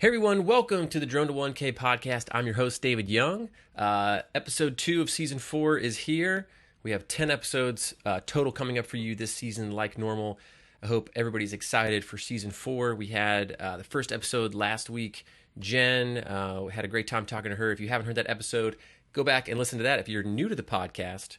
Hey everyone, welcome to the Drone to 1K podcast. I'm your host, David Young. Episode 2 of Season 4 is here. We have 10 episodes total coming up for you this season like normal. I hope everybody's excited for Season 4. We had the first episode last week. Jen, we had a great time talking to her. If you haven't heard that episode, go back and listen to that. If you're new to the podcast,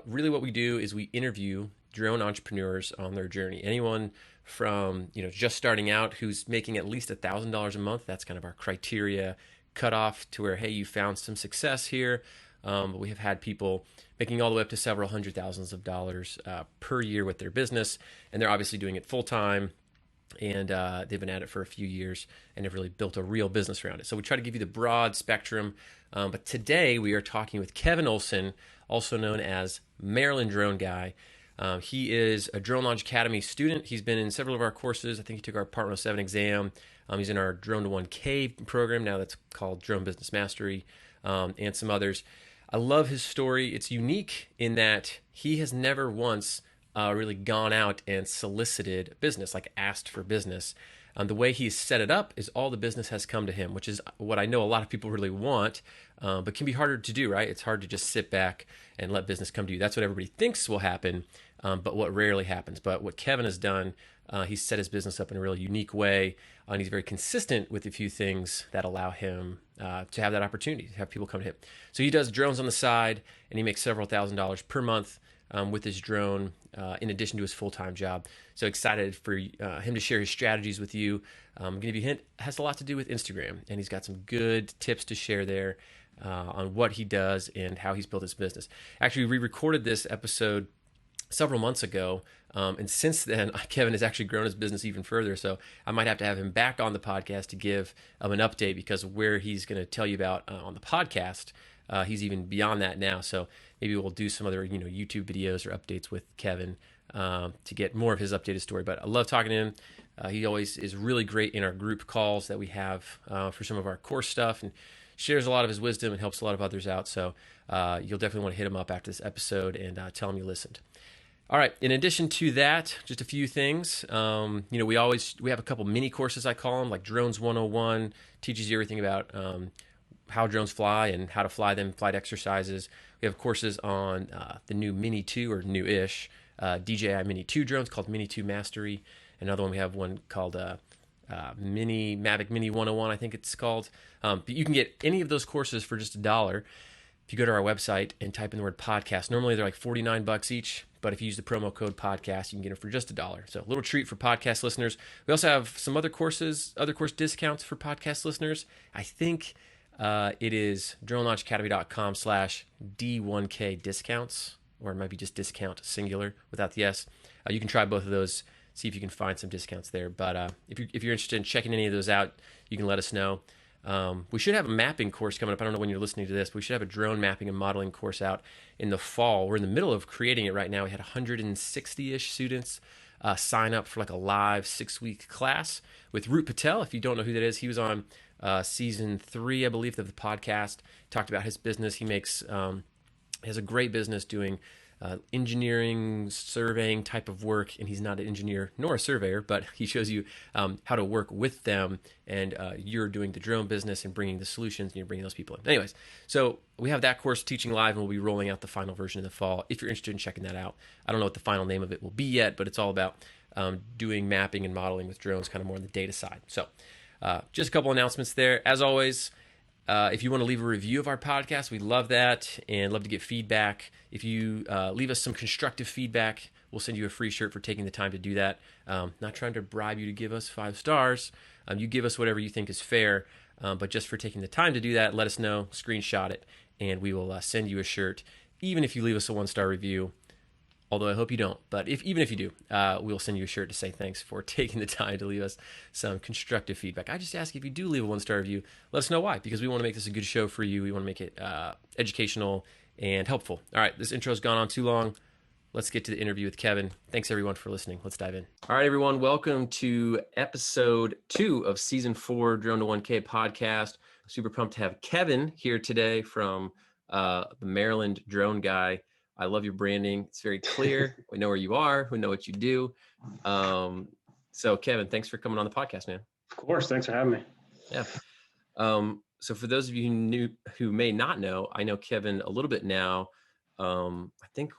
really what we do is we interview drone entrepreneurs on their journey. Anyone from just starting out who's making at least $1,000 a month. That's kind of our criteria cutoff to where, hey, you found some success here. But we have had people making all the way up to several hundred thousands of dollars per year with their business, and they're obviously doing it full time. And they've been at it for a few years and have really built a real business around it. So we try to give you the broad spectrum. But today we are talking with Kevin Olson, also known as Maryland Drone Guy. He is a Drone Launch Academy student. He's been in several of our courses. I think he took our Part 107 exam. He's in our Drone to 1K program now that's called Drone Business Mastery, and some others. I love his story. It's unique in that he has never once really gone out and solicited business, like asked for business. The way he's set it up is all the business has come to him, which is what I know a lot of people really want, but can be harder to do, right? It's hard to just sit back and let business come to you. That's what everybody thinks will happen, but what rarely happens. But what Kevin has done, he's set his business up in a really unique way, and he's very consistent with a few things that allow him to have that opportunity, to have people come to him. So he does drones on the side, and he makes several $1,000s per month with his drone, in addition to his full-time job. So excited for him to share his strategies with you. I'm going to give you a hint. It has a lot to do with Instagram, and he's got some good tips to share there on what he does and how he's built his business. Actually, we recorded this episode several months ago, and since then, Kevin has actually grown his business even further. So I might have to have him back on the podcast to give an update, because where he's going to tell you about on the podcast, he's even beyond that now. So maybe we'll do some other YouTube videos or updates with Kevin to get more of his updated story. But I love talking to him. He always is really great in our group calls that we have for some of our course stuff, and shares a lot of his wisdom and helps a lot of others out. So you'll definitely want to hit him up after this episode and tell him you listened. All right. In addition to that, just a few things. We have a couple mini courses, I call them, like Drones 101, teaches you everything about how drones fly and how to fly them, flight exercises. We have courses on the new Mini 2 or new-ish DJI Mini 2 drones called Mini 2 Mastery. Another one, we have one called Mavic Mini 101, I think it's called. But you can get any of those courses for just $1 if you go to our website and type in the word podcast. Normally they're like $49 each, but if you use the promo code podcast, you can get it for just $1. So a little treat for podcast listeners. We also have some other course discounts for podcast listeners. I think it is dronelaunchacademy.com/D1K discounts, or it might be just discount singular without the S. You can try both of those, see if you can find some discounts there. But if you're interested in checking any of those out, you can let us know. We should have a mapping course coming up. I don't know when you're listening to this, but we should have a drone mapping and modeling course out in the fall. We're in the middle of creating it right now. We had 160-ish students sign up for like a live 6-week class with Root Patel. If you don't know who that is, he was on season 3, I believe, of the podcast. Talked about his business. He has a great business doing engineering, surveying type of work, and he's not an engineer nor a surveyor, but he shows you how to work with them, and you're doing the drone business and bringing the solutions, and you're bringing those people in. Anyways, so we have that course teaching live, and we'll be rolling out the final version in the fall if you're interested in checking that out. I don't know what the final name of it will be yet, but it's all about doing mapping and modeling with drones, kind of more on the data side. So just a couple announcements there. As always, if you want to leave a review of our podcast, we love that and love to get feedback. If you leave us some constructive feedback, we'll send you a free shirt for taking the time to do that. Not trying to bribe you to give us 5 stars. You give us whatever you think is fair, but just for taking the time to do that, let us know, screenshot it, and we will send you a shirt, even if you leave us a 1-star review. Although I hope you don't, but even if you do, we'll send you a shirt to say thanks for taking the time to leave us some constructive feedback. I just ask, if you do leave a 1-star review, let us know why, because we want to make this a good show for you. We want to make it educational and helpful. All right, this intro's gone on too long. Let's get to the interview with Kevin. Thanks everyone for listening. Let's dive in. All right, everyone, welcome to episode 2 of season 4 Drone to 1K podcast. Super pumped to have Kevin here today from the Maryland Drone Guy. I love your branding. It's very clear. We know where you are. We know what you do. So Kevin, thanks for coming on the podcast, man. Of course. Thanks for having me. Yeah. So for those of you who may not know, I know Kevin a little bit now. I think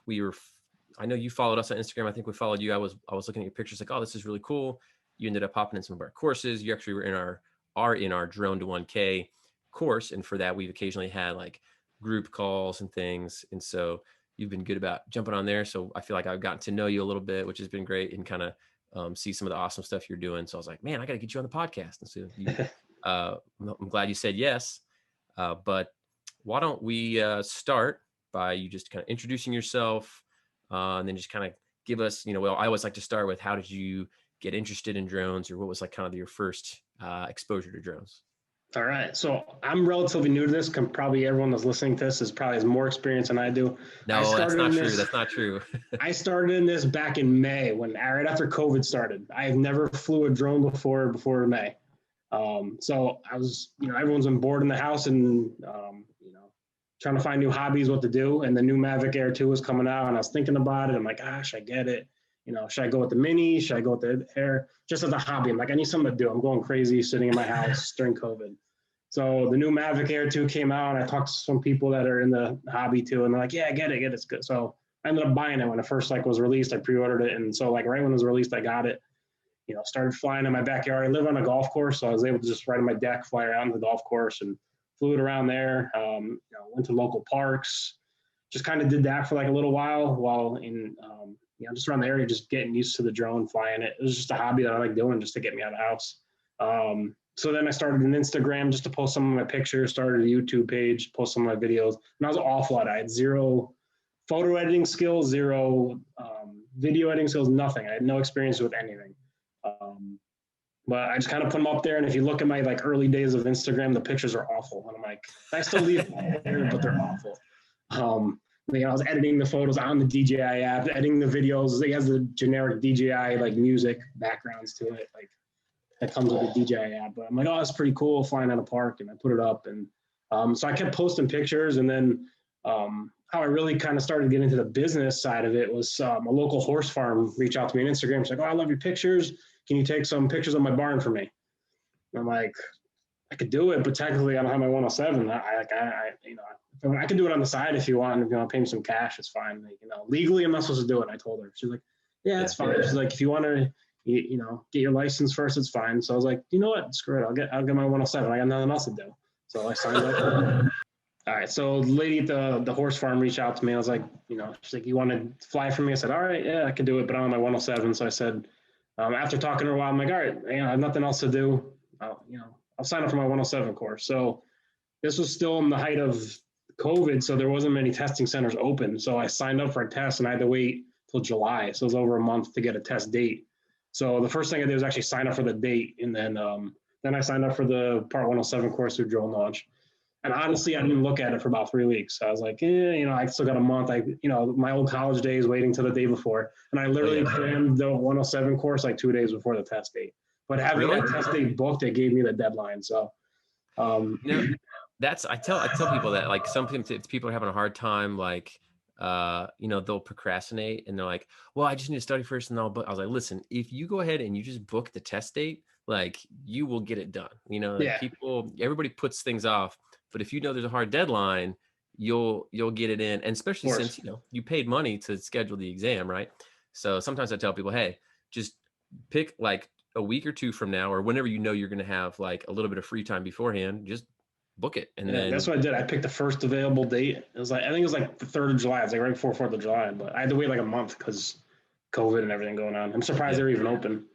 I know you followed us on Instagram. I think we followed you. I was looking at your pictures like, oh, this is really cool. You ended up hopping in some of our courses. You actually were in our drone to 1K course. And for that, we've occasionally had like group calls and things. And so you've been good about jumping on there. So I feel like I've gotten to know you a little bit, which has been great, and kind of see some of the awesome stuff you're doing. So I was like, man, I got to get you on the podcast. And so I'm glad you said yes. But why don't we start by you just kind of introducing yourself, and then just kind of give us, well, I always like to start with, how did you get interested in drones, or what was like kind of your first exposure to drones? All right. So I'm relatively new to this. Probably everyone that's listening to this has more experience than I do. I No, that's started not in true. this. That's not true. I started in this back in May, right after COVID started. I have never flew a drone before May. So I was, everyone's been bored in the house and, trying to find new hobbies, what to do. And the new Mavic Air 2 was coming out, and I was thinking about it. I'm like, gosh, I get it. Should I go with the Mini? Should I go with the Air? Just as a hobby. I'm like, I need something to do. I'm going crazy sitting in my house during COVID. So the new Mavic Air 2 came out, and I talked to some people that are in the hobby too, and they're like, yeah, I get it, it's good. So I ended up buying it when it first was released. I pre-ordered it, and so right when it was released, I got it. Started flying in my backyard. I live on a golf course, so I was able to just ride on my deck, fly around the golf course, and flew it around there. Went to local parks, just kind of did that for like a little while in just around the area, just getting used to the drone, flying it. It was just a hobby that I like doing just to get me out of the house. So then I started an Instagram just to post some of my pictures, started a YouTube page, post some of my videos, and I was awful at it. I had zero photo editing skills, zero video editing skills, nothing. I had no experience with anything. But I just kind of put them up there, and if you look at my early days of Instagram, the pictures are awful. And I'm like, I still leave them there, but they're awful. I was editing the photos on the DJI app, editing the videos. It has the generic DJI music backgrounds to it, that comes with the DJI app. But I'm like, oh, that's pretty cool, flying out of park, and I put it up, and so I kept posting pictures, and then how I really kind of started getting into the business side of it was a local horse farm reached out to me on Instagram. It's like, oh, I love your pictures. Can you take some pictures of my barn for me? And I'm like, I could do it, but technically I don't have my 107. I can do it on the side if you want. If you want to pay me some cash, it's fine. Legally I'm not supposed to do it. I told her. She's like, yeah, it's fine. She's like, if you want to, get your license first, it's fine. So I was like, you know what? Screw it. I'll get my 107. I got nothing else to do. So I signed up. All right. So the lady at the horse farm reached out to me. I was like, she's like, you want to fly for me? I said, all right, yeah, I can do it, but I'm on my 107. So I said, after talking to her a while, I'm like, all right, I have nothing else to do. I'll sign up for my 107 course. So this was still in the height of COVID, so there wasn't many testing centers open. So I signed up for a test, and I had to wait till July. So it was over a month to get a test date. So the first thing I did was actually sign up for the date, and then I signed up for the Part 107 course through Drone Launch. And honestly, I didn't look at it for about 3 weeks. I was like, I still got a month. My old college days waiting till the day before. And I literally crammed the 107 course 2 days before the test date. But having that test date booked, it gave me the deadline. So, I tell people that sometimes if people are having a hard time, they'll procrastinate and they're like, well, I just need to study first and I'll book. I was like, listen, if you go ahead and you just book the test date, you will get it done. Everybody puts things off. But if there's a hard deadline, you'll get it in, and especially since you paid money to schedule the exam, right? So sometimes I tell people, hey, just pick a week or two from now, or whenever you're going to have a little bit of free time beforehand, just book it. And then that's what I did. I picked the first available date. It was I think it was the 3rd of July. It was right before 4th of July, but I had to wait a month because COVID and everything going on. I'm surprised they're even open.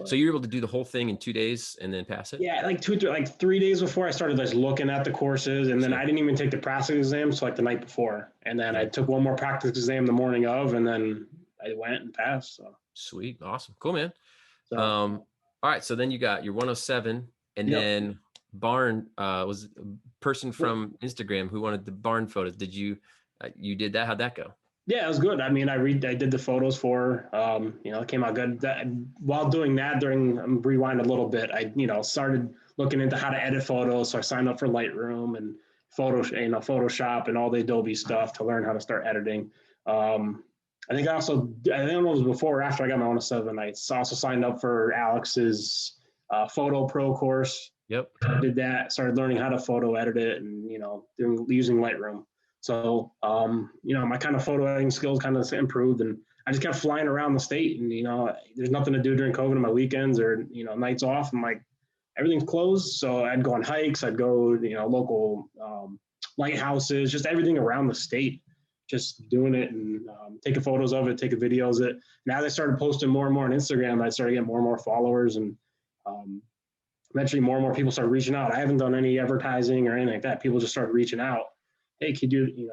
So you're able to do the whole thing in 2 days and then pass it? Yeah, 3 days before I started looking at the courses, and then I didn't even take the practice exam so the night before, and then I took one more practice exam the morning of, and then I went and passed. So sweet, awesome, cool, man. So, all right, so then you got your 107, and then barn was a person from Instagram who wanted the barn photos. Did you did that? How'd that go? Yeah, it was good. I mean, I did the photos for, it came out good. While doing that, rewind a little bit, I, started looking into how to edit photos. So I signed up for Lightroom and Photoshop and all the Adobe stuff to learn how to start editing. I don't know if it was before or after I got my 107. I also signed up for Alex's Photo Pro course. Yep. I did that, started learning how to photo edit it and, using Lightroom. So, my kind of photo editing skills kind of improved, and I just kept flying around the state, and, there's nothing to do during COVID on my weekends or, nights off. I'm like, everything's closed. So I'd go on hikes, I'd go, local lighthouses, just everything around the state, just doing it and taking photos of it, taking videos of it. And as I started posting more and more on Instagram, I started getting more and more followers, and eventually more and more people started reaching out. I haven't done any advertising or anything like that. People just started reaching out. Hey, could you,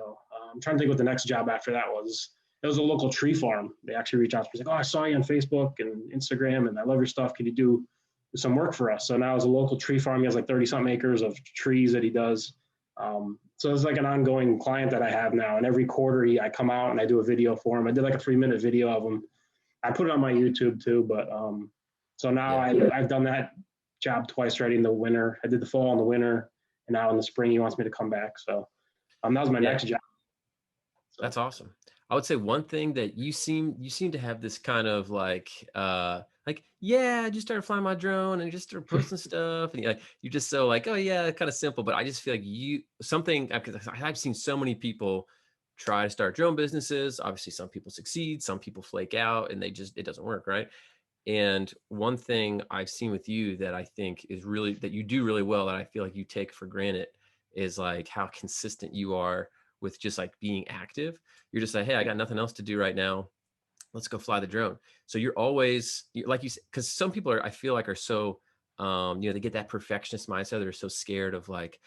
I'm trying to think what the next job after that was. It was a local tree farm. They actually reached out to me. Like, oh, I saw you on Facebook and Instagram, and I love your stuff. Could you do some work for us? So now it's a local tree farm. He has like 30-something acres of trees that he does. So it's like an ongoing client that I have now. And every quarter I come out and I do a video for him. I did like a 3-minute video of him. I put it on my YouTube too. But so now I've done that job twice already in the winter. I did the fall and the winter, and now in the spring he wants me to come back. So that was my next job. So. That's awesome. I would say one thing that you seem to have this kind of like I just started flying my drone and just started posting stuff, and you're just so like, oh yeah, kind of simple. But I just feel like I've seen so many people try to start drone businesses. Obviously, some people succeed, some people flake out, and it doesn't work, right? And one thing I've seen with you that I think is really that you do really well, that I feel like you take for granted, is like how consistent you are with just like being active. You're just like, hey, I got nothing else to do right now. Let's go fly the drone. So you're always, like you said, because some people I feel like are so, they get that perfectionist mindset. They're so scared of like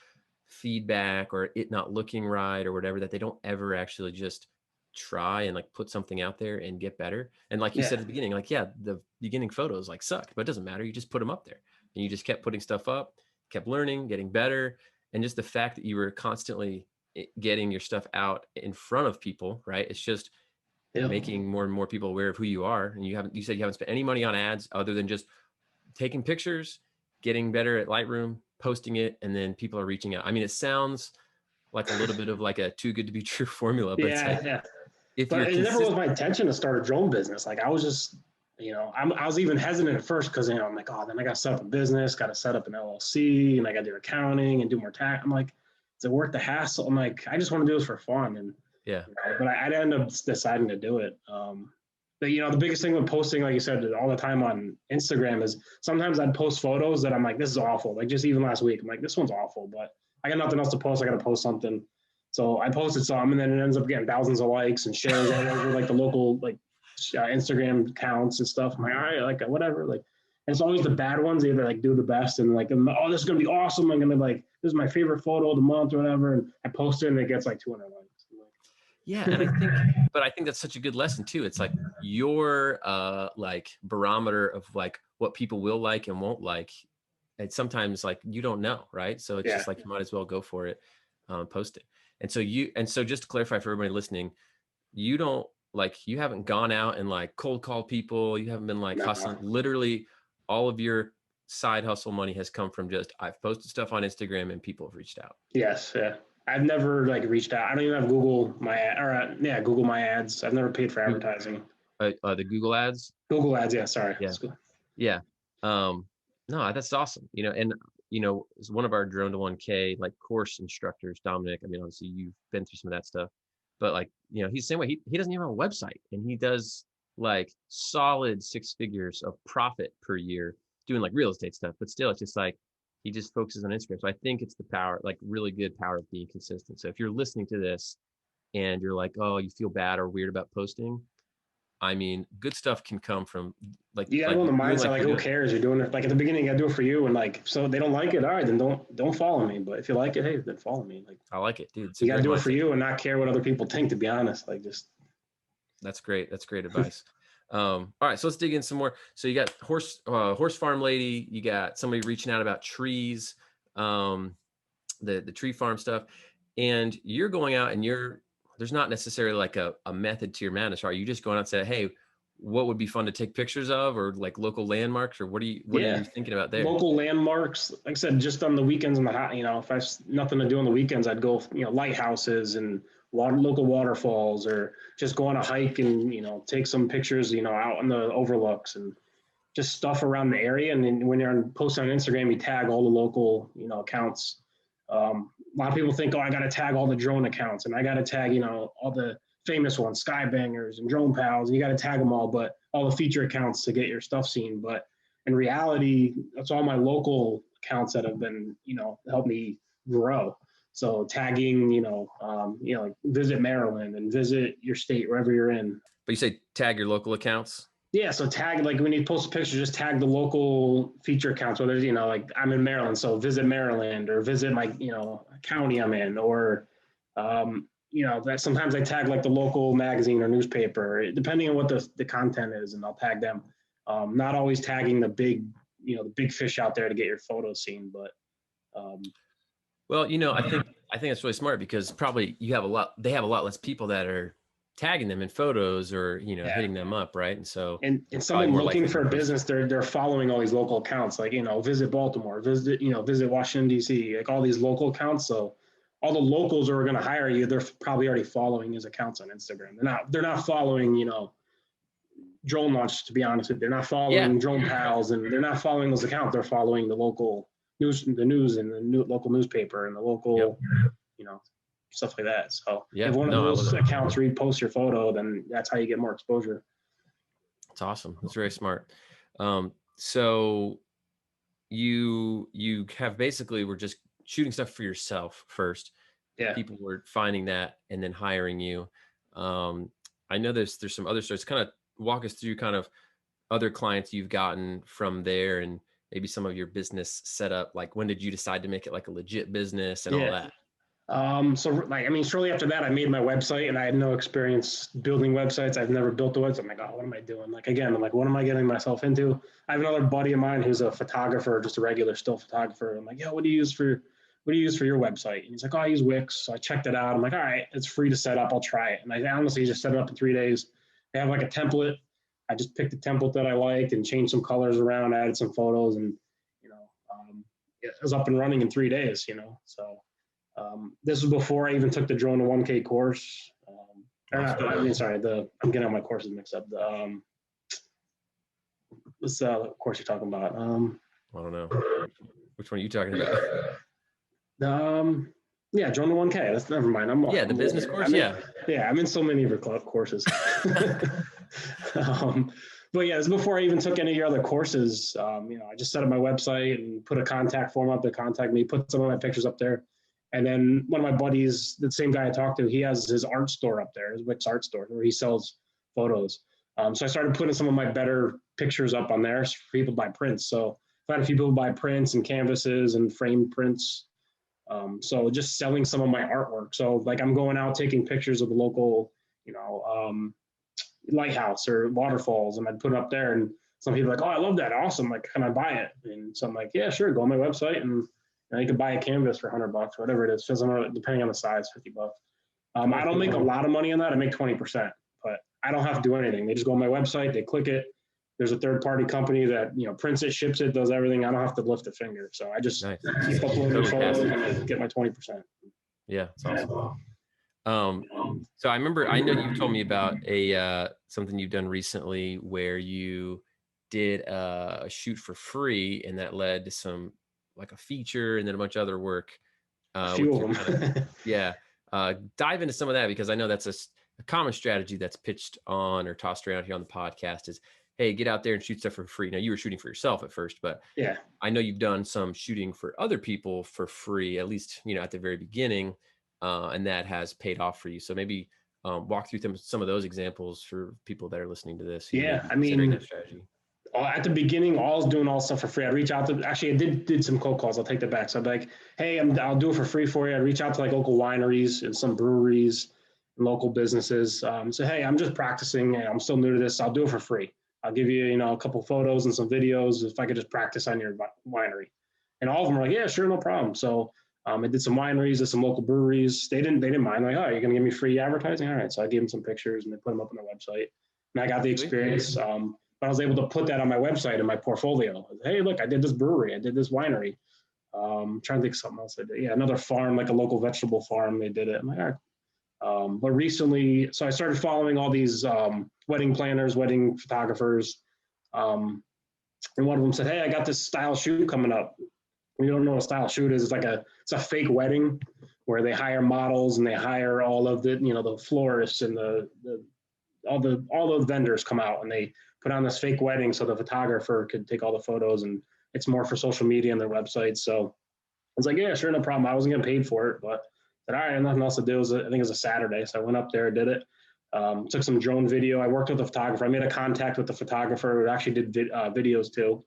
feedback or it not looking right or whatever, that they don't ever actually just try and like put something out there and get better. And like you said at the beginning, like, the beginning photos like sucked, but it doesn't matter. You just put them up there and you just kept putting stuff up, kept learning, getting better. And just the fact that you were constantly getting your stuff out in front of people, right? It's just making more and more people aware of who you are. And you said you haven't spent any money on ads other than just taking pictures, getting better at Lightroom, posting it, and then people are reaching out. I mean, it sounds like a little bit of like a too good to be true formula, but it's like, but it never was my intention to start a drone business. Like I was just, I was even hesitant at first because, I'm like, oh, then I got to set up a business, got to set up an LLC, and I got to do accounting and do more tax. I'm like, is it worth the hassle? I'm like, I just want to do this for fun. And but I'd end up deciding to do it. But the biggest thing with posting, like you said, all the time on Instagram is sometimes I'd post photos that I'm like, this is awful. Like just even last week, I'm like, this one's awful, but I got nothing else to post. I got to post something. So I posted some, and then it ends up getting thousands of likes and shares all over like the local Instagram accounts and stuff. I'm like, all right, like whatever. Like, and it's always the bad ones. They either like do the best and like, oh, this is gonna be awesome. I'm gonna like, this is my favorite photo of the month or whatever. And I post it and it gets like 200 likes. Yeah, and I think that's such a good lesson too. It's like your like barometer of like what people will like and won't like. And sometimes like you don't know, right? So it's just like you might as well go for it, post it. And so just to clarify for everybody listening, you haven't gone out and like cold called people. You haven't been like hustling. Literally, all of your side hustle money has come from just I've posted stuff on Instagram and people have reached out. Yes, yeah. I've never like reached out. I don't even have Google my ads. I've never paid for advertising. The Google ads. Google ads, yeah. Sorry. Yeah. No, that's awesome. And as one of our Drone to 1K like course instructors, Dominic. I mean, obviously you've been through some of that stuff, but like he's the same way. He doesn't even have a website, and he does like solid 6 figures of profit per year doing like real estate stuff. But still, it's just like he just focuses on Instagram. So I think it's the power, like really good power of being consistent. So if you're listening to this and you're like, oh, you feel bad or weird about posting, I mean, good stuff can come from like you gotta go in the mindset like who cares? You're doing it like at the beginning. You gotta do it for you, and like so they don't like it. All right, then don't follow me. But if you like it, hey, then follow me. Like I like it, dude. You gotta do it for you and not care what other people think. To be honest, like just that's great. That's great advice. All right, so let's dig in some more. So you got horse farm lady. You got somebody reaching out about trees, the tree farm stuff, and you're going out and there's not necessarily like a method to your madness. Are you just going out and say, hey, what would be fun to take pictures of, or like local landmarks, or what are you thinking about there? Local landmarks, like I said, just on the weekends if I have nothing to do on the weekends, I'd go, lighthouses and local waterfalls, or just go on a hike and, take some pictures, out in the overlooks, and just stuff around the area. And then when you're posting on Instagram, you tag all the local, accounts. A lot of people think, oh, I got to tag all the drone accounts, and I got to tag, all the famous ones, Skybangers and Drone Pals, and you got to tag them all, but all the feature accounts to get your stuff seen. But in reality, that's all my local accounts that have been, help me grow. So tagging, like visit Maryland and visit your state, wherever you're in. But you say tag your local accounts? Yeah, so tag, like when you post a picture, just tag the local feature accounts, whether, like I'm in Maryland, so visit Maryland, or visit my, county I'm in, or, that sometimes I tag like the local magazine or newspaper, depending on what the content is, and I'll tag them. Not always tagging the big, the big fish out there to get your photos seen, but. Well, I think that's really smart, because probably they have a lot less people that are tagging them in photos or, hitting them up. Right. And so, and someone looking for a business, they're following all these local accounts, like, visit Baltimore, visit Washington, DC, like all these local accounts. So all the locals who are going to hire you, they're probably already following his accounts on Instagram. They're not following, Drone Launch, to be honest with you. They're not following Drone Pals, and they're not following those accounts. They're following the local news and the local newspaper and the local, stuff like that. So if one of those accounts reposts your photo, then that's how you get more exposure. That's awesome. That's very smart. So you have basically were just shooting stuff for yourself first. Yeah. People were finding that and then hiring you. I know there's some other stories. Kind of walk us through kind of other clients you've gotten from there, and maybe some of your business setup. Like, when did you decide to make it like a legit business and all that? Shortly after that, I made my website, and I had no experience building websites. I've never built a website. I'm like, oh, what am I doing? Like, again, I'm like, what am I getting myself into? I have another buddy of mine who's a photographer, just a regular still photographer. I'm like, yo, what do you use for your website? And he's like, oh, I use Wix. So I checked it out. I'm like, all right, it's free to set up. I'll try it. And I honestly just set it up in 3 days. They have like a template. I just picked a template that I liked and changed some colors around, added some photos, and, it was up and running in 3 days, so. This was before I even took the Drone to 1K course. I'm getting all my courses mixed up. What's the course you're talking about? I don't know. Which one are you talking about? Drone to 1K. That's never mind. The business course. I'm in so many of your courses. But yeah, this is before I even took any of your other courses. I just set up my website and put a contact form up to contact me, put some of my pictures up there. And then one of my buddies, the same guy I talked to, he has his art store up there, his Wix art store, where he sells photos. So I started putting some of my better pictures up on there for people to buy prints. So I had a few people buy prints and canvases and framed prints. So just selling some of my artwork. So like I'm going out taking pictures of the local, lighthouse or waterfalls, and I'd put it up there. And some people are like, oh, I love that. Awesome. Like, can I buy it? And so I'm like, yeah, sure. Go on my website, and you can buy a canvas for $100, whatever it is, depending on the size, $50. I don't make a lot of money on that. I make 20%, but I don't have to do anything. They just go on my website, they click it. There's a third-party company that prints it, ships it, does everything. I don't have to lift a finger. So I just keep uploading photos and get my 20%. Yeah, that's awesome. So I know you told me about something you've done recently where you did a shoot for free, and that led to some, like, a feature and then a bunch of other work. A few of them. Dive into some of that, because I know that's a common strategy that's pitched on or tossed around here on the podcast is, hey, get out there and shoot stuff for free. Now, you were shooting for yourself at first, but I know you've done some shooting for other people for free, at least, at the very beginning, and that has paid off for you. So maybe walk through some of those examples for people that are listening to this. That strategy. At the beginning, I was doing all stuff for free. I'd reach out to, actually, I did some cold calls. I'll take that back. So I'd be like, hey, I'll do it for free for you. I'd reach out to like local wineries and some breweries and local businesses. So, hey, I'm just practicing. I'm still new to this. I'll do it for free. I'll give you, a couple photos and some videos if I could just practice on your winery. And all of them were like, yeah, sure, no problem. So I did some wineries, did some local breweries. They didn't mind. Like, oh, you're going to give me free advertising? All right. So I gave them some pictures and they put them up on their website. And I got the experience. But I was able to put that on my website in my portfolio. Hey, look, I did this brewery. I did this winery. Trying to think of something else I did. Yeah, another farm, like a local vegetable farm. They did it. I'm like, all right. But recently, so I started following all these wedding planners, wedding photographers, And one of them said, "Hey, I got this style shoot coming up." You don't know what a style shoot is. It's a fake wedding where they hire models and they hire all of the florists and all the vendors come out and they put on this fake wedding so the photographer could take all the photos, and it's more for social media and their websites. So I was like, yeah, sure, no problem. I wasn't getting paid for it, but I said, all right, I had nothing else to do. I think it was a Saturday. So I went up there, did it. Took some drone video. I worked with the photographer. I made a contact with the photographer who actually did videos too.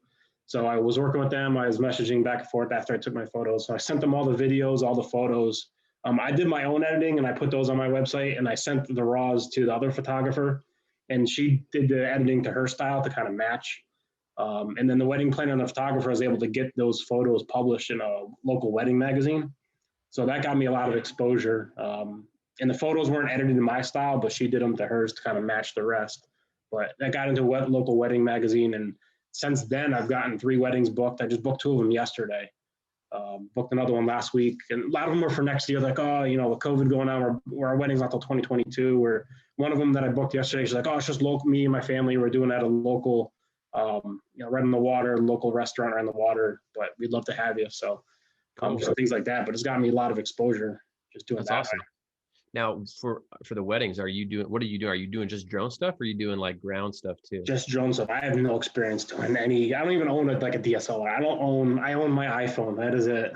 So I was working with them. I was messaging back and forth after I took my photos. So I sent them all the videos, all the photos. I did my own editing and I put those on my website, and I sent the raws to the other photographer, and she did the editing to her style to kind of match. And then the wedding planner and the photographer was able to get those photos published in a local wedding magazine. So that got me a lot of exposure. And the photos weren't edited in my style, but she did them to hers to kind of match the rest. But that got into a local wedding magazine. And since then, I've gotten 3 weddings booked. I just booked 2 of them yesterday. Booked another one last week. And a lot of them are for next year. Like, oh, with COVID going on, our wedding's not till 2022. Where one of them that I booked yesterday, she's like, oh, it's just local. Me and my family, we're doing at a local, right on the water, local restaurant right on the water. But we'd love to have you. So things like that. But it's gotten me a lot of exposure just doing That's that. awesome. Now, for the weddings, what are you doing? Are you doing just drone stuff, or are you doing like ground stuff too? Just drone stuff. I have no experience doing any. I don't even own like a DSLR. I own my iPhone. That is it.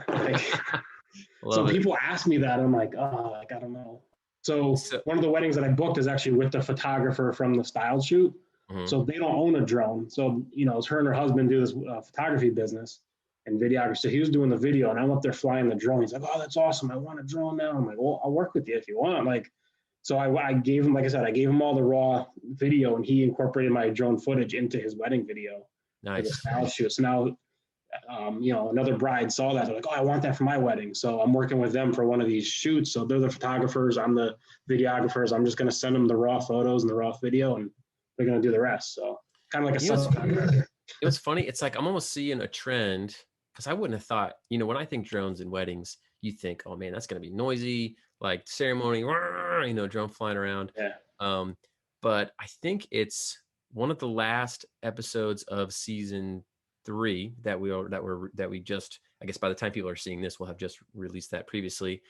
So people ask me that. I'm like, oh, I don't know. So one of the weddings that I booked is actually with the photographer from the style shoot. Mm-hmm. So they don't own a drone. So, it's her and her husband do this photography business and videography. So he was doing the video and I'm up there flying the drone. He's like, oh, that's awesome. I want a drone now. I'm like, well, I'll work with you if you want. So I gave him, like I said, I gave him all the raw video and he incorporated my drone footage into his wedding video. Nice. For the style shoot. So now, another bride saw that. They're like, oh, I want that for my wedding. So I'm working with them for one of these shoots. So they're the photographers. I'm the videographers. I'm just going to send them the raw photos and the raw video and they're going to do the rest. So kind of like a subcontractor. It was funny. It's like I'm almost seeing a trend, because I wouldn't have thought, when I think drones and weddings, you think, oh man, that's going to be noisy, like ceremony, drone flying around. Yeah. But I think it's one of the last episodes of season 3 that we just, I guess by the time people are seeing this, we'll have just released that previously.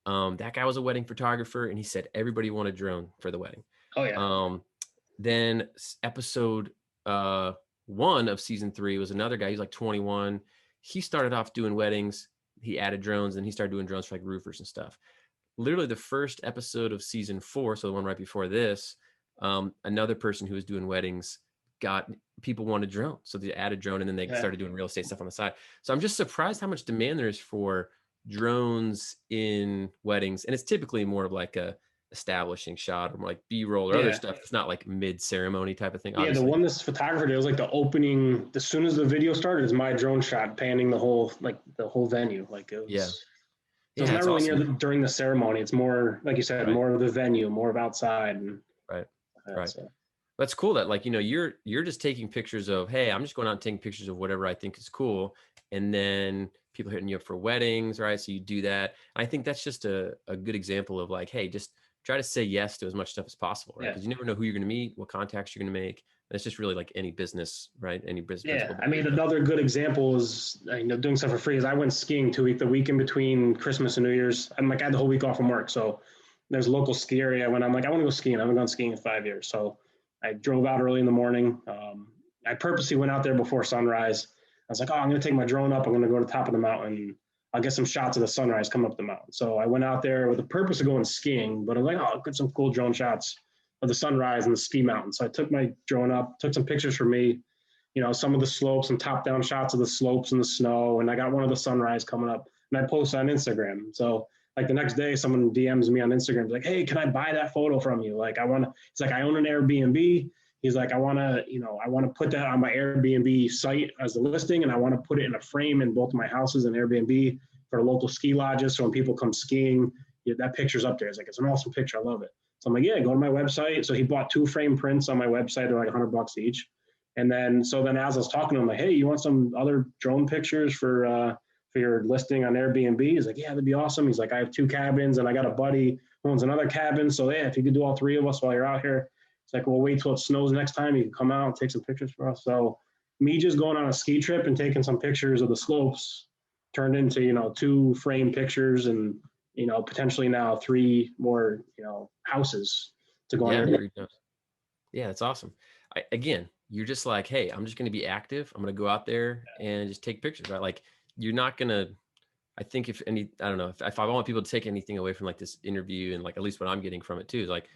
That guy was a wedding photographer and he said everybody wanted a drone for the wedding. Oh yeah. Then episode 1 of season 3 was another guy. He's like 21. He started off doing weddings. He added drones and he started doing drones for like roofers and stuff. Literally the first episode of season 4, so the one right before this, another person who was doing weddings people wanted drone. So they added drone and then they started doing real estate stuff on the side. So I'm just surprised how much demand there is for drones in weddings. And it's typically more of like a establishing shot or more like B-roll or other stuff. It's not like mid-ceremony type of thing. Obviously. Yeah, the one this photographer did was like the opening. As soon as the video started, is my drone shot panning the whole venue. Like it was. So it's not really awesome. During the ceremony. It's more, like you said, more of the venue, more of outside. And, right. So. That's cool that you're just taking pictures of, hey, I'm just going out and taking pictures of whatever I think is cool. And then people hitting you up for weddings, right? So you do that. I think that's just a good example of like, hey, just try to say yes to as much stuff as possible, right? Because you never know who you're going to meet, what contacts you're going to make. It's just really like any business, right? Any business. Yeah, I mean, another good example is doing stuff for free. Is I went skiing the week in between Christmas and New Year's. I had the whole week off from work, so there's a local ski area. I'm like, I want to go skiing. I haven't gone skiing in 5 years, so I drove out early in the morning. I purposely went out there before sunrise. I was like, oh, I'm going to take my drone up. I'm going to go to the top of the mountain. I'll get some shots of the sunrise coming up the mountain. So I went out there with the purpose of going skiing, but I'm like, oh, I'll get some cool drone shots of the sunrise and the ski mountain. So I took my drone up, took some pictures for me, some of the slopes, some top-down shots of the slopes and the snow, and I got one of the sunrise coming up, and I posted on Instagram. So like the next day, someone DMs me on Instagram, like, hey, can I buy that photo from you? Like, it's like, I own an Airbnb. He's like, I want to put that on my Airbnb site as the listing, and I want to put it in a frame in both my houses and Airbnb for local ski lodges. So when people come skiing, that picture's up there. It's like, it's an awesome picture. I love it. So I'm like, yeah, go to my website. So he bought 2 frame prints on my website. They're like $100 each. And then as I was talking to him, like, hey, you want some other drone pictures for your listing on Airbnb? He's like, yeah, that'd be awesome. He's like, I have 2 cabins and I got a buddy who owns another cabin. So yeah, if you could do all 3 of us while you're out here. It's like, we'll wait till it snows next time. You can come out and take some pictures for us. So me just going on a ski trip and taking some pictures of the slopes turned into, 2 frame pictures and, potentially now 3 more, houses to go Yeah, on. yeah, that's awesome. Again, you're just like, hey, I'm just going to be active. I'm going to go out there and just take pictures, right? Like, you're not going to, I think I don't know, if I want people to take anything away from like this interview and like, at least what I'm getting from it too, is like,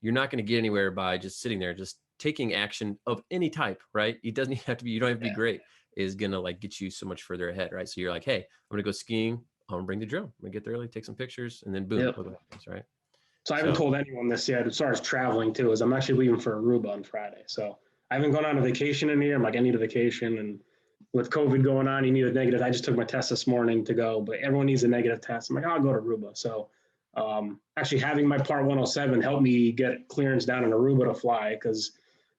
you're not going to get anywhere by just sitting there, just taking action of any type, right? It doesn't have to be, you don't have to be great, is going to like get you so much further ahead, right? So you're like, hey, I'm going to go skiing. I'm going to bring the drone. I'm going to get there early, take some pictures, and then boom, Yep. look what happens, right? So I haven't told anyone this yet as far as traveling too, is I'm actually leaving for Aruba on Friday. So I haven't gone on a vacation in a year. I'm like, I need a vacation. And with COVID going on, you need a negative. I just took my test this morning to go, but everyone needs a negative test. I'm like, I'll go to Aruba. So actually having my Part 107 helped me get clearance down in Aruba to fly, because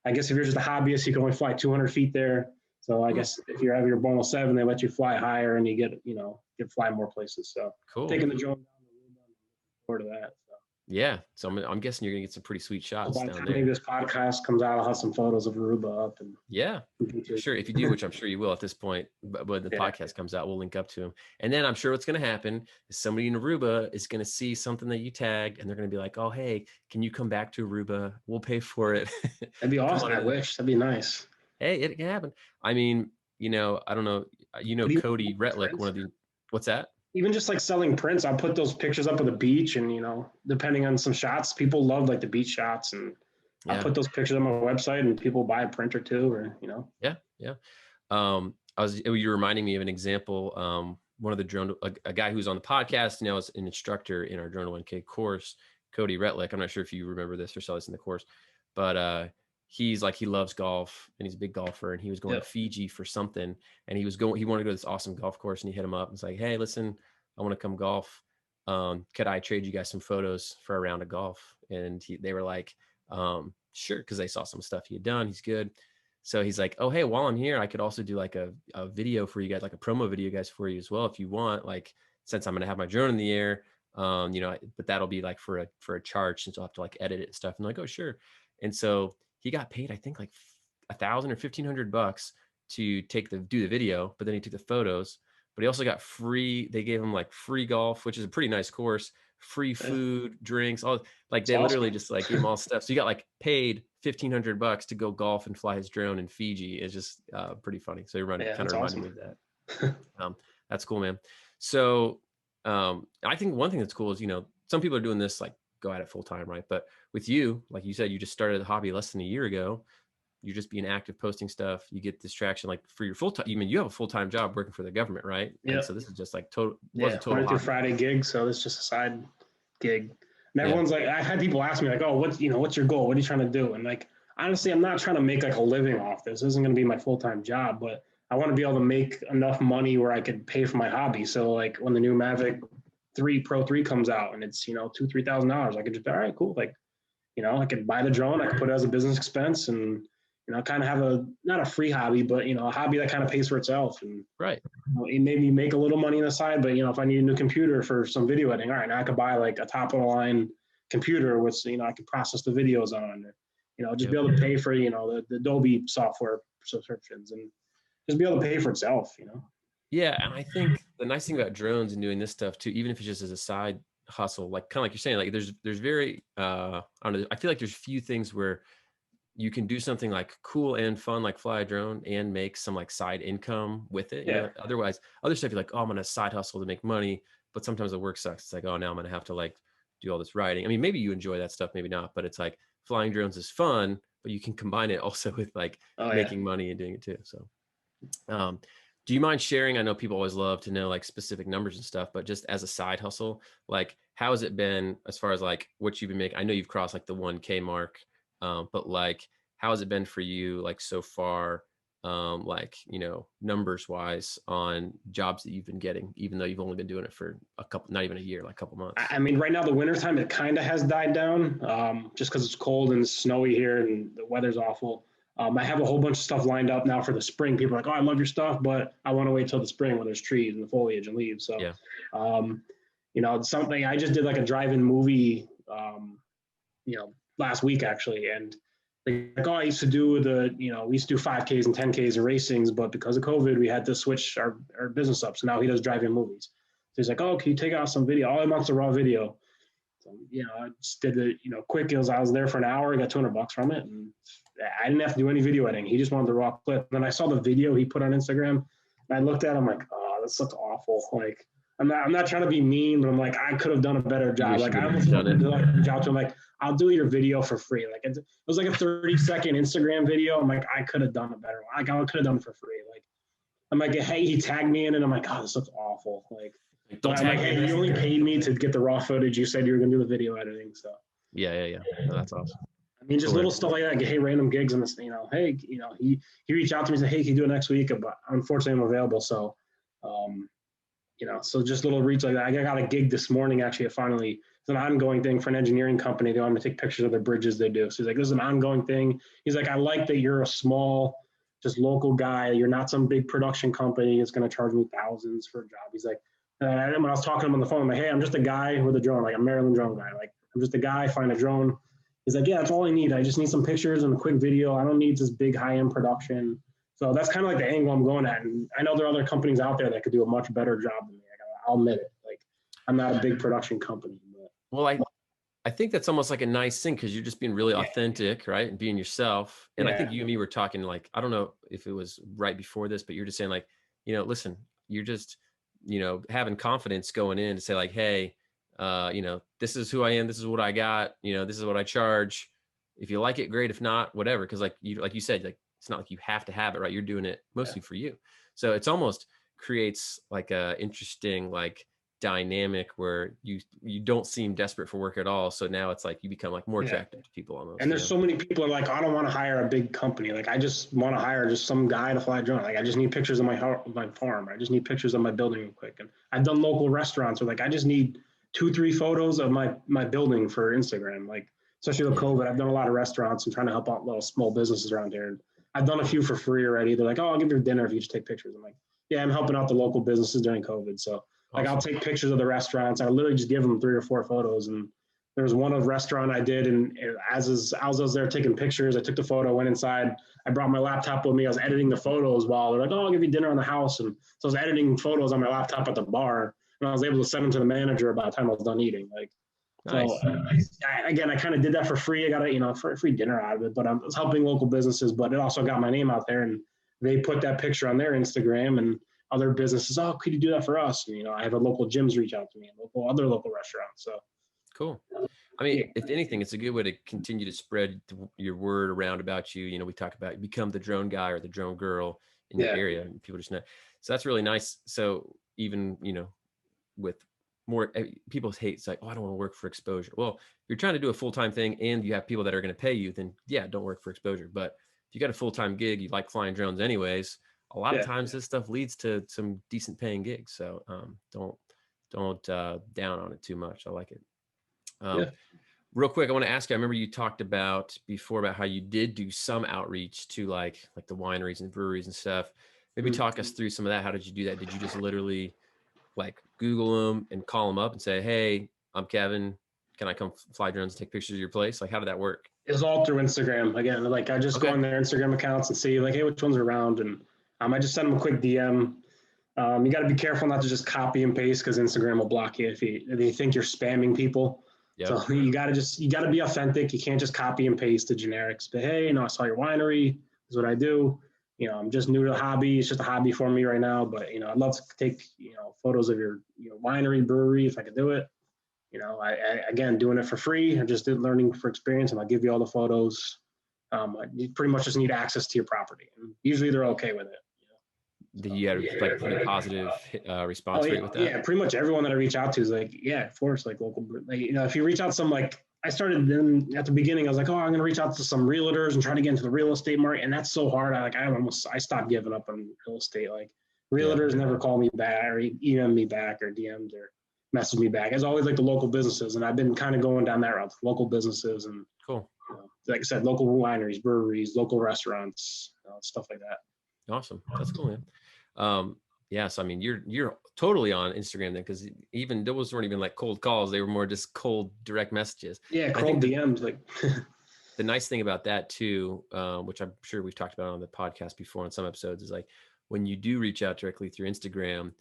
I guess if you're just a hobbyist, you can only fly 200 feet there. So I guess if you have your 107, they let you fly higher and you get fly more places. So cool. Taking the drone down to Aruba, I'm looking forward to that. So. Yeah, so I'm guessing you're gonna get some pretty sweet shots By the down time there. this podcast comes out, I'll have some photos of Aruba up. And yeah, for sure. If you do, which I'm sure you will at this point, but when the podcast comes out, we'll link up to them. And then I'm sure what's going to happen is somebody in Aruba is going to see something that you tagged, and they're going to be like, "Oh, hey, can you come back to Aruba? We'll pay for it." That'd be awesome. I wish. That'd be nice. Hey, it can happen. I mean, I don't know. Cody Retlick, one of the. What's that? Even just like selling prints, I'll put those pictures up of the beach, and depending on some shots, people love like the beach shots, and I'll put those pictures on my website, and people buy a print or two, or Yeah. You're reminding me of an example. One of the drone, a guy who's on the podcast now is an instructor in our Drone to 1K course, Cody Retlick. I'm not sure if you remember this or saw this in the course, but he's like, he loves golf and he's a big golfer, and he was going to Fiji for something, and he wanted to go to this awesome golf course, and he hit him up and was like, hey, listen, I want to come golf. Could I trade you guys some photos for a round of golf? And they were like, sure, because they saw some stuff he had done. He's good. So he's like, oh, hey, while I'm here, I could also do like a video for you guys, like a promo video guys for you as well, if you want, like, since I'm going to have my drone in the air, but that'll be like for a charge, since I'll have to like edit it and stuff. And like, oh, sure. And so he got paid, I think like $1,000 or $1,500 to do the video, but then he took the photos, but he also got they gave him like free golf, which is a pretty nice course, free food, drinks, all like they literally just like gave him all stuff. So you got like paid $1,500 to go golf and fly his drone in Fiji. Is just pretty funny. So you're kind of reminding me of that. That's cool, man. So I think one thing that's cool is, some people are doing this, like go at it full time, right? But with you, like you said, you just started the hobby less than a year ago. You're just being active, posting stuff. You get distraction, like for your full time. You have a full time job working for the government, right? Yeah. And so this is just like total. Was a total Monday through Friday gig, so it's just a side gig. And everyone's like, I've had people ask me like, oh, what's your goal? What are you trying to do? And like, honestly, I'm not trying to make like a living off this. This isn't going to be my full time job, but I want to be able to make enough money where I could pay for my hobby. So like when the new Mavic 3 Pro 3 comes out and it's $2,000-$3,000, I could just be, all right, cool. Like, I could buy the drone, I could put it as a business expense, and kind of have not a free hobby, but a hobby that kind of pays for itself. And right, it made me make a little money on the side. But if I need a new computer for some video editing, all right, now I could buy like a top of the line computer, which I could process the videos on, or, just be able to pay for the Adobe software subscriptions, and just be able to pay for itself. Yeah, and I think the nice thing about drones and doing this stuff too, even if it's just as a side hustle, like kind of like you're saying, like there's very I don't know, I feel like there's few things where you can do something like cool and fun, like fly a drone, and make some like side income with it. Otherwise, other stuff you're like, oh, I'm gonna side hustle to make money, but sometimes the work sucks. It's like, oh, now I'm gonna have to like do all this writing. I mean, maybe you enjoy that stuff, maybe not, but it's like flying drones is fun, but you can combine it also with like making money and doing it too. So, do you mind sharing? I know people always love to know like specific numbers and stuff, but just as a side hustle, like how has it been as far as like what you've been making? I know you've crossed like the 1K mark. But like, how has it been for you, like so far, like, numbers wise on jobs that you've been getting, even though you've only been doing it for not even a year, like a couple months? I mean, right now, the wintertime, it kind of has died down, just because it's cold and snowy here and the weather's awful. I have a whole bunch of stuff lined up now for the spring. People are like, oh, I love your stuff, but I want to wait till the spring when there's trees and the foliage and leaves. So, something I just did like a drive-in movie, last week actually, and like, oh, I used to do we used to do 5Ks and 10Ks and racings, but because of COVID, we had to switch our business up. So now he does drive-in movies. So he's like, oh, can you take out some video? All he wants is a raw video. So, I just did it, quick. I was there for an hour. I got $200 from it. And I didn't have to do any video editing. He just wanted the raw clip. And then I saw the video he put on Instagram. And I looked at him like, oh, this looks awful. Like, I'm not trying to be mean, but I'm like, I could have done a better job. Like, I almost wanted to reach out to him, like, I'll do your video for free. Like, it was like a 30-second Instagram video. I'm like, I could have done a better one. Like, I could have done it for free. Like, I'm like, hey, he tagged me in, and I'm like, oh, this looks awful. Like, don't tag me. Hey, you only paid me to get the raw footage. You said you were going to do the video editing. So, yeah. No, that's awesome. I mean, just little stuff like that. Hey, random gigs and this, hey, he reached out to me and said, hey, can you do it next week? But unfortunately, I'm available. So, so just little reach like that. I got a gig this morning, actually. It's an ongoing thing for an engineering company. They want me to take pictures of the bridges they do. So he's like, this is an ongoing thing. He's like, I like that you're a small, just local guy. You're not some big production company. It's going to charge me thousands for a job. He's like, when I was talking to him on the phone, I'm like, hey, I'm just a guy with a drone, like a Maryland drone guy. Like, I'm just a guy, find a drone. He's like, yeah, that's all I need. I just need some pictures and a quick video. I don't need this big high-end production. So that's kind of like the angle I'm going at. And I know there are other companies out there that could do a much better job than me. I'll admit it. Like, I'm not a big production company. But. Well, I think that's almost like a nice thing because you're just being really authentic, right? And being yourself. And I think you and me were talking, like, I don't know if it was right before this, but you're just saying, like, listen, you're just, having confidence going in to say, like, hey, this is who I am. This is what I got. This is what I charge. If you like it, great. If not, whatever. Because like you said, like, it's not like you have to have it, right? You're doing it mostly for you. So it's almost creates like a interesting, like, dynamic where you don't seem desperate for work at all. So now it's like you become like more attractive to people almost. And there's so many people are like, I don't want to hire a big company. Like, I just want to hire just some guy to fly a drone. Like, I just need pictures of my farm. I just need pictures of my building real quick. And I've done local restaurants where, like, I just need 2-3 photos of my building for Instagram. Like, especially with COVID, I've done a lot of restaurants and trying to help out little small businesses around here. And I've done a few for free already. They're like, oh, I'll give you dinner if you just take pictures. I'm like, yeah, I'm helping out the local businesses during COVID. So like, I'll take pictures of the restaurants. I literally just give them 3 or 4 photos. And there was one restaurant I did, and as I was there taking pictures, I took the photo, went inside. I brought my laptop with me. I was editing the photos while they're like, oh, I'll give you dinner on the house. And so I was editing photos on my laptop at the bar, and I was able to send them to the manager by the time I was done eating. Like, nice. So I kind of did that for free. I got a free dinner out of it, but I was helping local businesses, but it also got my name out there, and they put that picture on their Instagram, and other businesses, oh, could you do that for us? And, I have a local gyms reach out to me, and other local restaurants. So cool. I mean, if anything, it's a good way to continue to spread your word around about you. We talk about become the drone guy or the drone girl in your area, and people just know. So that's really nice. So even, with more people hate, it's like, oh, I don't want to work for exposure. Well, if you're trying to do a full-time thing and you have people that are going to pay you, then don't work for exposure. But if you got a full-time gig, you like flying drones anyways, a lot of times this stuff leads to some decent paying gigs. So don't down on it too much. I like it. Real quick, I want to ask you, I remember you talked about before about how you did do some outreach to like the wineries and breweries and stuff. Maybe talk us through some of that. How did you do that? Did you just literally like Google them and call them up and say, hey, I'm Kevin, can I come fly drones and take pictures of your place? Like, how did that work? It was all through Instagram. Again, like, I just go on their Instagram accounts and see, like, hey, which ones are around, and I just send them a quick DM. You got to be careful not to just copy and paste, because Instagram will block you if they think you're spamming people. So you got to be authentic. You can't just copy and paste the generics. But hey, I saw your winery. This is what I do. I'm just new to the hobby. It's just a hobby for me right now. But I'd love to take photos of your winery, brewery, if I could do it. I again, doing it for free. I'm just learning for experience, and I'll give you all the photos. You pretty much just need access to your property, and usually they're okay with it. Did you have like pretty positive response rate with that? Yeah, pretty much everyone that I reach out to is like, yeah, of course, like local. Like, if you reach out to some, like, I started then at the beginning, I was like, oh, I'm gonna reach out to some realtors and try to get into the real estate market, and that's so hard. I stopped giving up on real estate. Like, realtors never call me back or email me back or DMs or message me back. It's always like the local businesses, and I've been kind of going down that route, local businesses, and cool. Like I said, local wineries, breweries, local restaurants, stuff like that. Awesome. That's cool, man. So I mean, you're totally on Instagram then, because even those weren't even like cold calls; they were more just cold direct messages. Yeah, cold DMs. Like the nice thing about that too, which I'm sure we've talked about on the podcast before on some episodes, is like when you do reach out directly through Instagram,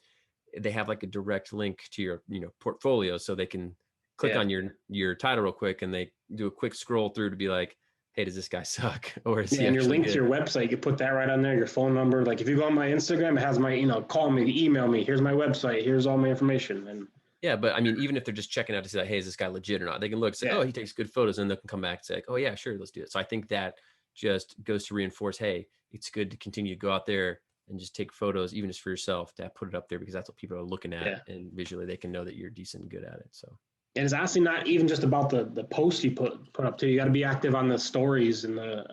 they have like a direct link to your, portfolio, so they can click on your title real quick and they do a quick scroll through to be like, hey, does this guy suck, or is he and your actually link good? to your website, you put that right on there, your phone number. Like if you go on my Instagram, it has my, call me, email me, here's my website, here's all my information. And Yeah, but I mean, even if they're just checking out to see like, hey, is this guy legit or not, they can look, say, oh, he takes good photos, and they can come back and say, like, oh yeah, sure, let's do it. So I think that just goes to reinforce, hey, it's good to continue to go out there and just take photos, even just for yourself, to put it up there, because that's what people are looking at, and visually they can know that you're decent and good at it. So. And it's honestly not even just about the post you put up too. You got to be active on the stories and the,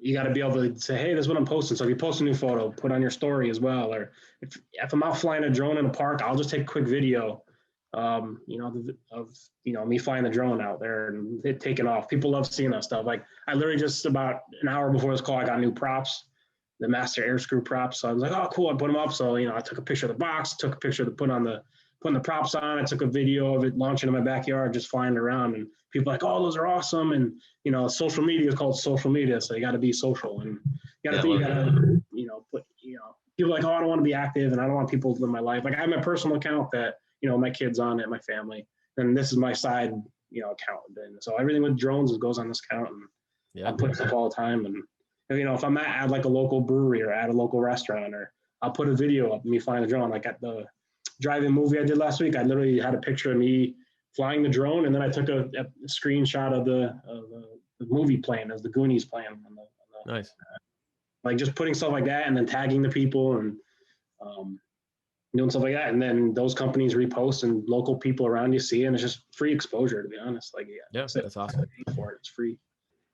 you got to be able to say, hey, this is what I'm posting. So if you post a new photo, put on your story as well. Or if I'm out flying a drone in a park, I'll just take a quick video, of me flying the drone out there and it taking off. People love seeing that stuff. Like I literally just about an hour before this call, I got new props, the master air screw props. So I was like, oh, cool. I put them up. So, I took a picture of the box, took a picture of putting the props on. I took a video of it launching in my backyard, just flying around, and people are like, oh, those are awesome. And, social media is called social media. So you got to be social, and you got to put, people are like, oh, I don't want to be active and I don't want people to live my life. Like I have my personal account that, my kids on it, my family, and this is my side, account. And so everything with drones goes on this account, and I put stuff all the time. And, if I'm at like a local brewery or at a local restaurant, or I'll put a video of me flying the drone, like at the drive-in movie I did last week. I literally had a picture of me flying the drone, and then I took a screenshot of the movie playing as the Goonies playing. Nice. Like just putting stuff like that, and then tagging the people, and doing stuff like that, and then those companies repost, and local people around you see it, and it's just free exposure. To be honest, like that's awesome. For it, it's free.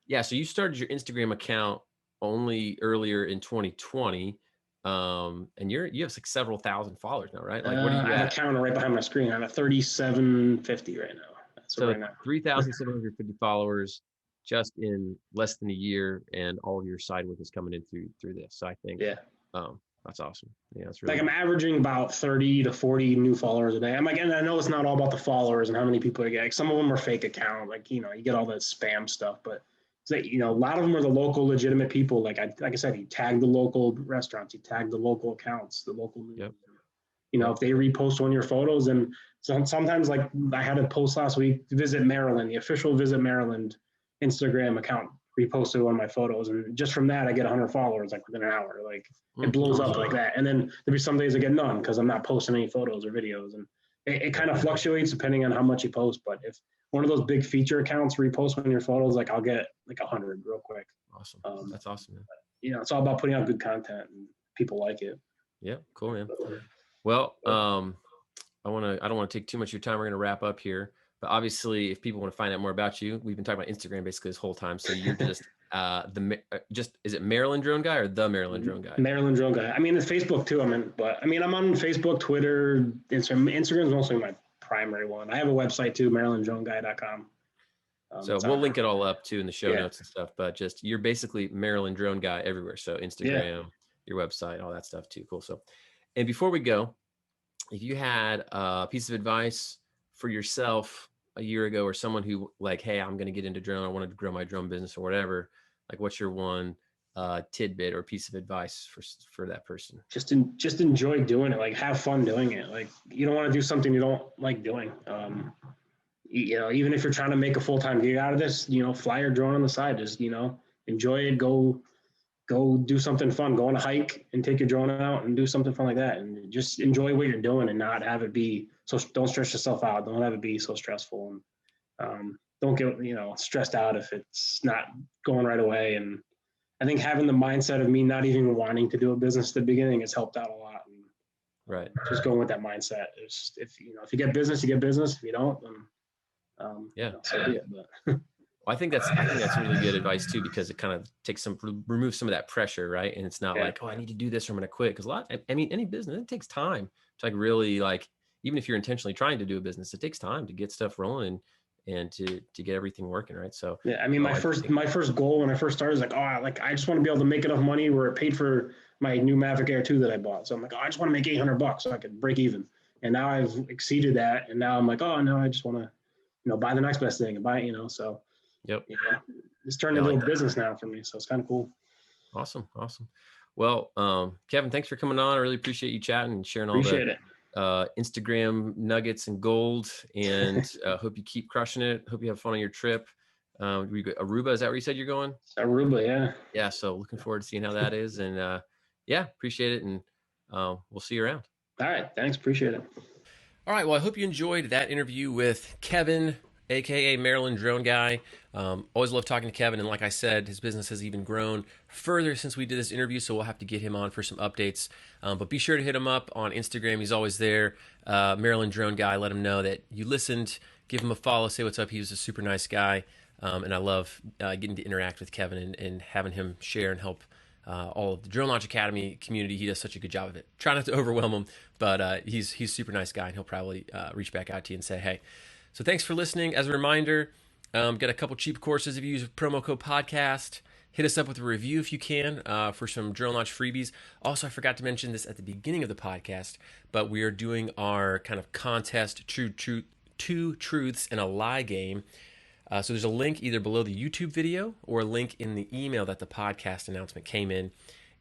Yeah. So you started your Instagram account only earlier in 2020. And you have like several thousand followers now, right? Like what are you I have a counter right behind my screen. I'm at 3,750 right now. So right now, 3,750 followers just in less than a year, and all of your side work is coming in through this. So I think that's awesome. Yeah, that's really like I'm averaging about 30 to 40 new followers a day. I'm like, and I know it's not all about the followers and how many people you get. Like some of them are fake account, like you get all that spam stuff, but it's like, a lot of them are the local legitimate people. Like I said, you tag the local restaurants, you tag the local accounts, the local news. Yep. If they repost one of your photos, and sometimes like I had a post last week, Visit Maryland, the official Visit Maryland Instagram account reposted one of my photos, and just from that I get 100 followers like within an hour. Like it blows up like that. And then there'll be some days I get none because I'm not posting any photos or videos, and it kind of fluctuates depending on how much you post. But if one of those big feature accounts reposts one of your photos, like I'll get like 100 real quick. Awesome. That's awesome, man. It's all about putting out good content, and people like it. Yeah, cool, man. Well, I don't want to take too much of your time. We're going to wrap up here, but obviously if people want to find out more about you, we've been talking about Instagram basically this whole time. So you're just, is it Maryland Drone Guy or the Maryland Drone Guy? Maryland Drone Guy. I mean, it's Facebook too. I'm on Facebook, Twitter, Instagram. Instagram is mostly my primary one. I have a website too, MarylandDroneGuy.com. So we'll link it all up too in the show notes and stuff, but just, you're basically Maryland Drone Guy everywhere. So Instagram, your website, all that stuff too. Cool. So, and before we go, if you had a piece of advice for yourself a year ago, or someone who like, hey, I'm going to get into drone, I wanted to grow my drone business or whatever, like what's your one tidbit or piece of advice for that person? Just enjoy doing it. Like have fun doing it. Like you don't want to do something you don't like doing. Even if you're trying to make a full-time gig out of this, fly your drone on the side, just, enjoy it. Go do something fun, go on a hike and take your drone out and do something fun like that. And just enjoy what you're doing and not have it be so, don't stress yourself out. Don't have it be so stressful, and don't get, stressed out if it's not going right away. And I think having the mindset of me not even wanting to do a business at the beginning has helped out a lot. And right. Just going with that mindset. It's just, if you get business, you get business. If you don't, then so be it. But Well, I think that's really good advice too, because it kind of removes some of that pressure, right? And it's not like, oh, I need to do this or I'm going to quit. Because any business, it takes time to like really like, even if you're intentionally trying to do a business, it takes time to get stuff rolling and to get everything working, right? So my first goal when I first started is like, I just want to be able to make enough money where it paid for my new Mavic Air 2 that I bought. So I'm like, I just want to make $800 so I could break even. And now I've exceeded that, and now I'm like, oh no, I just want to, buy the next best thing and buy, so. Yep. You know, it's turned Yeah, I into like a that. business now for me, so it's kind of cool. Awesome. Awesome. Well, Kevin, thanks for coming on. I really appreciate you chatting and sharing all the Appreciate it. Instagram nuggets and gold, and hope you keep crushing it. Hope you have fun on your trip. We go Aruba, is that where you said you're going? Aruba, yeah. Yeah. So looking forward to seeing how that is. And yeah, appreciate it. And we'll see you around. All right, thanks. Appreciate it. All right. Well, I hope you enjoyed that interview with Kevin, aka Maryland Drone Guy. Always love talking to Kevin, and like I said, his business has even grown further since we did this interview. So we'll have to get him on for some updates. But be sure to hit him up on Instagram. He's always there. Maryland Drone Guy. Let him know that you listened. Give him a follow. Say what's up. He was a super nice guy, and I love getting to interact with Kevin and having him share and help all of the Drone Launch Academy community. He does such a good job of it. Try not to overwhelm him, but he's a super nice guy, and he'll probably reach back out to you and say, hey. So thanks for listening. As a reminder, got a couple cheap courses if you use promo code podcast. Hit us up with a review if you can for some Drone Launch freebies. Also, I forgot to mention this at the beginning of the podcast, but we are doing our kind of contest, two truths and a lie game. So there's a link either below the YouTube video or a link in the email that the podcast announcement came in.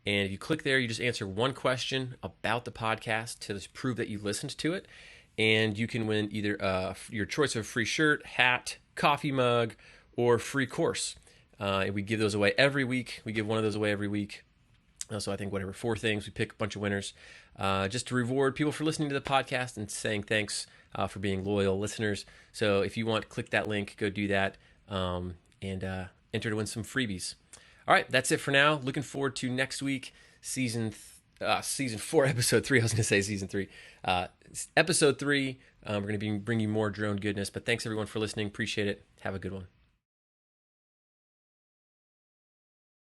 And if you click there, you just answer one question about the podcast to prove that you listened to it. And you can win either your choice of free shirt, hat, coffee mug, or free course. And we give those away every week. We give one of those away every week. So I think 4 things. We pick a bunch of winners just to reward people for listening to the podcast and saying thanks for being loyal listeners. So if you want, click that link, go do that, and enter to win some freebies. All right, that's it for now. Looking forward to next week, season 4, episode 3. I was going to say season 3. Episode 3, we're going to be bringing more drone goodness. But thanks, everyone, for listening. Appreciate it. Have a good one.